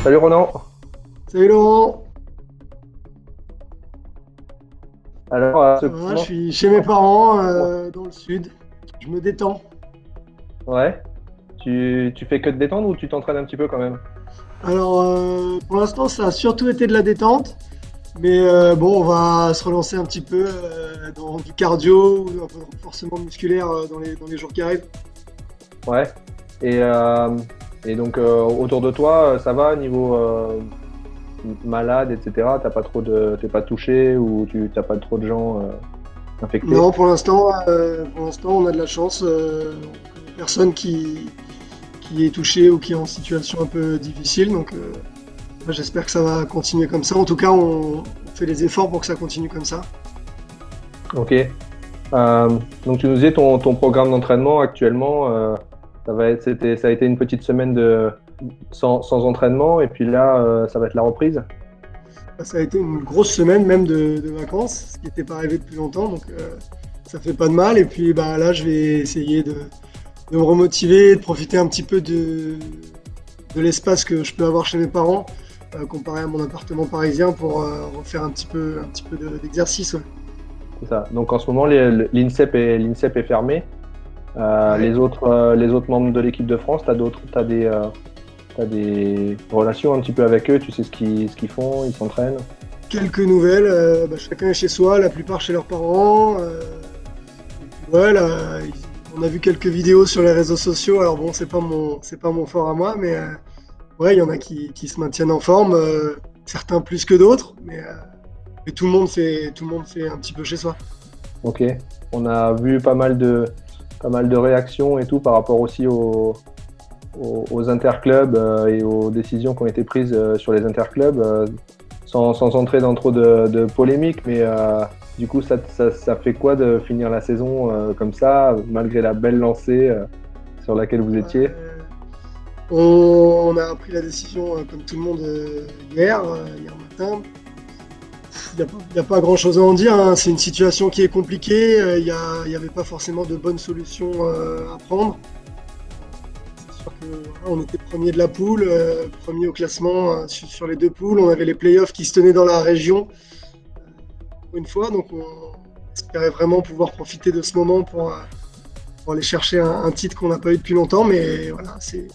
Salut Ronan. Salut Laurent, Alors, ça va? Je suis chez mes parents dans le sud. Je me détends. ouais, tu fais que de détendre ou tu t'entraînes un petit peu quand même? Alors pour l'instant ça a surtout été de la détente, mais bon on va se relancer un petit peu dans du cardio ou un peu de renforcement musculaire dans les jours qui arrivent. Ouais. Et, euh, et donc autour de toi, ça va niveau malade, etc. T'es pas touché ou tu t'as pas trop de gens infectés? Non, pour l'instant on a de la chance. On connaît personne qui est touché ou qui est en situation un peu difficile, donc moi, j'espère que ça va continuer comme ça. En tout cas on fait les efforts pour que ça continue comme ça. Ok. Donc tu nous disais ton programme d'entraînement actuellement, ça a été une petite semaine sans entraînement et puis là, ça va être la reprise. Ça a été une grosse semaine même de vacances, ce qui n'était pas arrivé depuis longtemps, donc ça fait pas de mal. Et puis bah, là, je vais essayer de me remotiver, de profiter un petit peu de l'espace que je peux avoir chez mes parents, comparé à mon appartement parisien, pour refaire un petit peu d'exercice. Ouais. C'est ça. Donc en ce moment, l'INSEP est fermé. Ouais. Les autres membres de l'équipe de France, t'as des relations un petit peu avec eux, tu sais ce qu'ils font, ils s'entraînent. Quelques nouvelles, bah, chacun est chez soi, la plupart chez leurs parents. Et puis ouais, là, on a vu quelques vidéos sur les réseaux sociaux. Alors bon, c'est pas mon fort à moi, mais ouais, il y en a qui se maintiennent en forme, certains plus que d'autres, mais tout le monde fait un petit peu chez soi. Ok. On a vu pas mal de réactions et tout par rapport aussi aux interclubs et aux décisions qui ont été prises sur les interclubs, sans entrer dans trop de polémiques, mais du coup, ça fait quoi de finir la saison comme ça, malgré la belle lancée sur laquelle vous étiez? Euh, on a pris la décision, comme tout le monde, hier matin. Il n'y a pas grand-chose à en dire, hein. C'est une situation qui est compliquée. Il n'y avait pas forcément de bonnes solutions à prendre. C'est sûr que voilà, on était premier de la poule, premier au classement sur les deux poules. On avait les playoffs qui se tenaient dans la région pour une fois, donc on espérait vraiment pouvoir profiter de ce moment pour aller chercher un titre qu'on n'a pas eu depuis longtemps. Mais voilà, c'est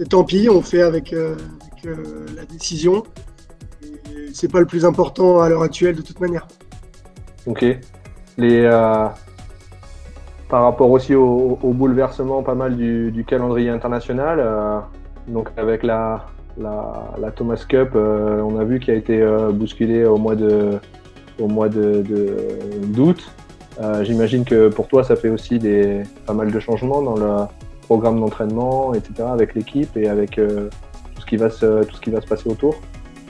tant pis, on fait avec la décision. Et c'est pas le plus important à l'heure actuelle de toute manière. Ok. Les, euh, Par rapport aussi au bouleversement pas mal du calendrier international, donc avec la Thomas Cup, on a vu qu'il a été bousculé au mois d'août. J'imagine que pour toi, ça fait aussi pas mal de changements dans le programme d'entraînement, etc., avec l'équipe et avec tout ce qui va se passer autour.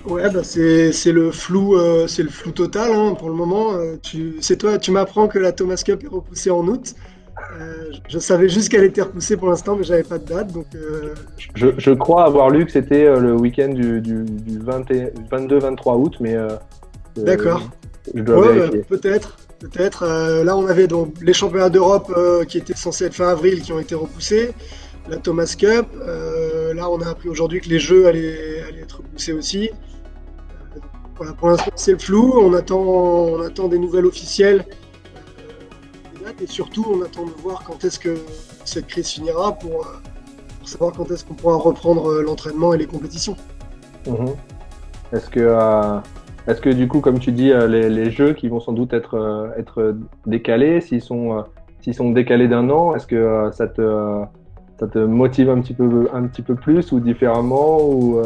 Ouais, bah c'est le flou total hein, pour le moment. Tu m'apprends que la Thomas Cup est repoussée en août. Je savais juste qu'elle était repoussée pour l'instant, mais j'avais pas de date, donc Je crois avoir lu que c'était le week-end du 22-23 août, mais euh, d'accord. je dois Ouais, bah, vérifier. peut-être. Là, on avait donc les championnats d'Europe qui étaient censés être fin avril, qui ont été repoussés. La Thomas Cup. Là, on a appris aujourd'hui que les Jeux allaient être repoussés aussi. Voilà, pour l'instant, c'est le flou. On attend des nouvelles officielles, des dates, et surtout, on attend de voir quand est-ce que cette crise finira pour savoir quand est-ce qu'on pourra reprendre l'entraînement et les compétitions. Mhm. Est-ce que, euh, est-ce que du coup, comme tu dis, les jeux qui vont sans doute être décalés, s'ils sont décalés d'un an, est-ce que ça te motive un petit peu plus ou différemment ou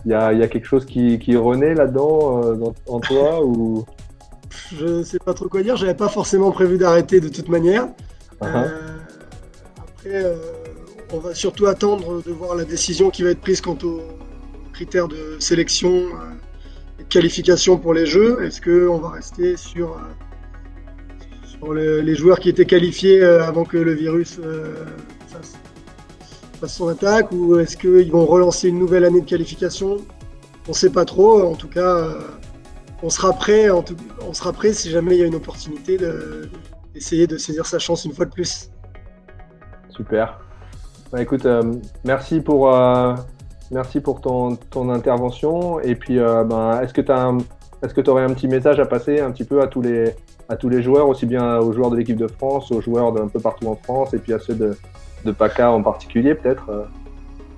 il y a quelque chose qui renaît là-dedans en toi ou Je ne sais pas trop quoi dire. J'avais pas forcément prévu d'arrêter de toute manière. uh-huh. Euh, Après, on va surtout attendre de voir la décision qui va être prise quant aux critères de sélection et de qualification pour les Jeux. Est-ce qu'on va rester sur les joueurs qui étaient qualifiés avant que le virus fasse son attaque, ou est-ce qu'ils vont relancer une nouvelle année de qualification? On ne sait pas trop. En tout cas, on sera prêt. On sera prêt si jamais il y a une opportunité d'essayer de saisir sa chance une fois de plus. Super. Bah, écoute, Merci pour ton intervention. Et puis, est-ce que tu aurais un petit message à passer un petit peu à tous les joueurs, aussi bien aux joueurs de l'équipe de France, aux joueurs d'un peu partout en France, et puis à ceux de PACA en particulier, peut-être?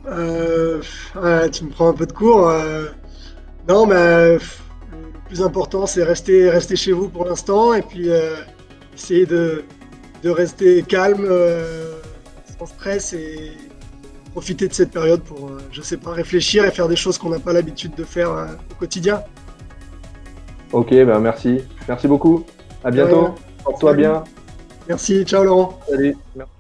Tu me prends un peu de court. Non, mais le plus important, c'est rester chez vous pour l'instant et puis essayer de rester calme, sans stress et profiter de cette période pour, je sais pas, réfléchir et faire des choses qu'on n'a pas l'habitude de faire au quotidien. Ok, merci. Merci beaucoup. À De rien. bientôt. Porte-toi Salut. bien. Merci, ciao Laurent. Salut. Merci.